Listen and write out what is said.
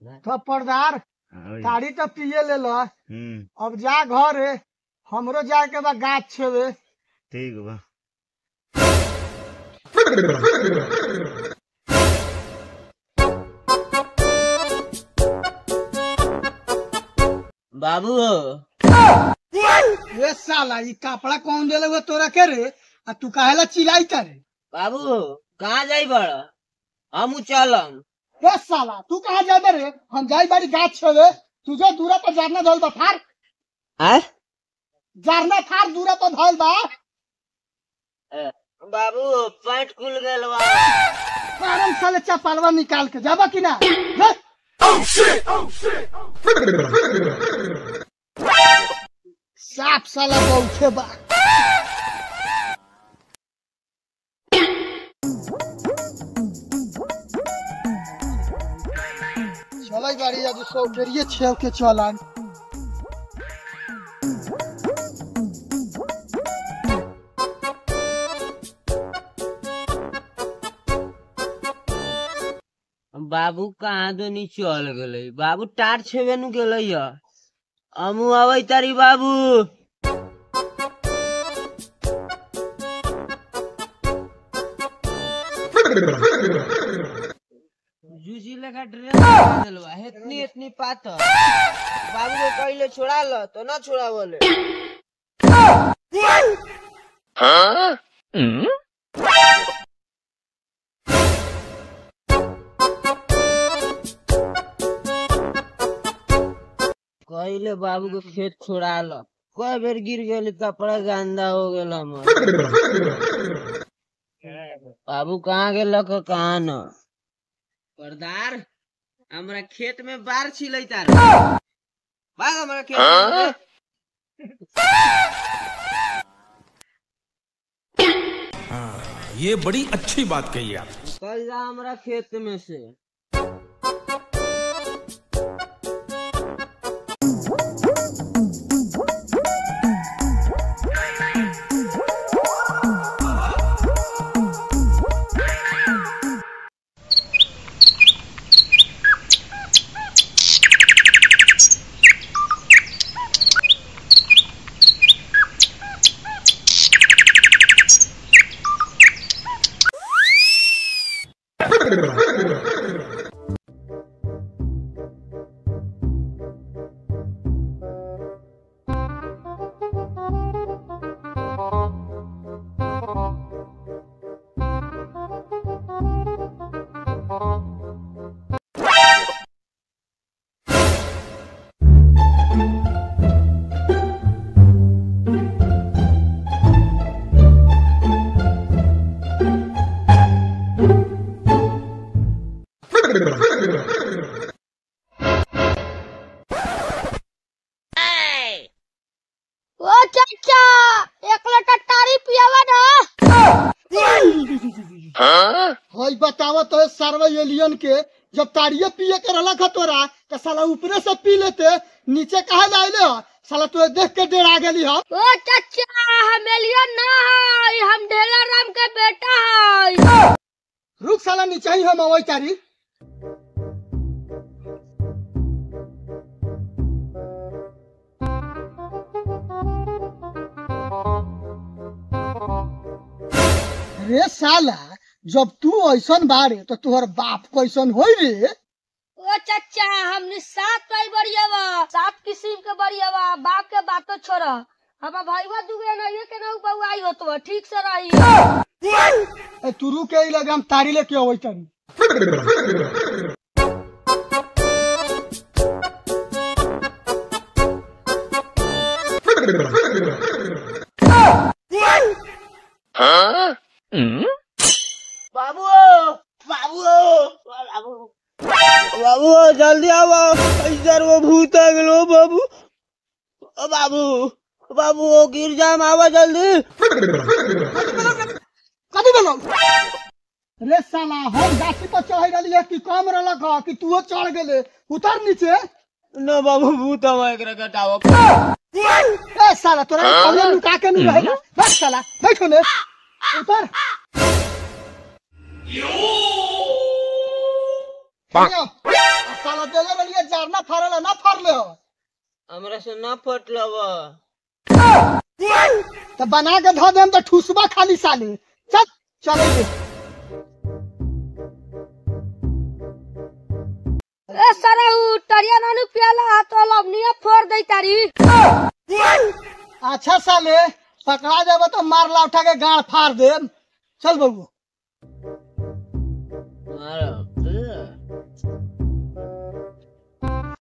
थप्पड़दार ताड़ी तो पिए ले लो। अब जा घर हमरो जाए के बा गाछ छेवे। ठीक बा। बाबू ये साला ये कपड़ा कौन देले हुए तोरा के रे? आ तू काहेला चिल्लाई तारे? बाबू कहाँ जाई बड़? हम चलम। ये साला तू कहाँ जाबे रे? हम जाई बारी गाछ छेवे। तुझे दूरा पर जारना धोल बा फार। जारना फार दूरा पर धोल बा। बाबू पैंट खुल गेल बा। आराम साले चपालवा निकाल के जाबा कि ना? साफ साला बहुते बा। चलाई गाड़ी आज सौ करिए छेव के चलान। बाबू कहाँ दोनी चल गए? बाबू टार छेवे नु गेले या। हमू आवै तारी बाबू। जूजी लेखा ड्रेस देलवा इतनी इतनी पातर। बाबू को कहिले छोड़ा ल तो ना छोड़ा बोले। कहिले बाबू को खेत छोड़ा ल। कई बेर गिर गेली कपड़ा गंदा हो गेल हमर। बाबू कहाँ गेल कहाँ न? परदार हमरा खेत में बार छिलै तार। भाग हमरा खेत में। ये बड़ी अच्छी बात कही आप। कल जा हमरा खेत में से। ओ चाचा एक लोटा ताड़ी पियावा ना। हई बतावा तो सर्वे एलियन के जब ताड़िये पिए के रहला खतोरा तो साला ऊपरे से पी लेते नीचे काहे लाइले हो? साला तो देख के डरा गेली हो। ओ चाचा हम एलियन ना है, हम ढेला राम के बेटा है। रुक साला नीचे ही हम आवई तारी। रे साला जब तू ऐसन बारे तो तुहर बाप कैसन होई रे? ओ चाचा हमने सात पाई बड़ियावा, 7 किस्म के बड़ियावा। बाप के बातो छोड़ा। हमारा भाईवा दुगे ना ये के ना बहू आई हो तो ठीक से रही। तू रुक के लगे हम तारी लेके आवई तारी। बाबू बाबू बाबू बाबू जल्दी आओ। इधर वो भूत आ गेलो बाबू। ओ बाबू बाबू वो गिर जाम आवा जल्दी। कभी बोलो रे साला हम गाछी पर चढ़ रही है कि कम रहलक ह कि तू चढ़ गेले? उतर नीचे। न बाबू भूत हवा एकरा कटाओ। ए साला तोरा कौन लुका के नहीं रहेगा? बस साला बैठो ने उतर। साला देले रहिए जारना फाड़े ना फाड़ले हो हमरा से ना फटलव। तो बना के धो देम तो ठुसबा खाली साली। चल चले ए सारा उ टरिया नानू पियाला तो लवनिया फोड़ दे तारी। अच्छा साले पकड़ा जाबे तो मार ला उठा के गाड़ फाड़ दे। चल बबू मारो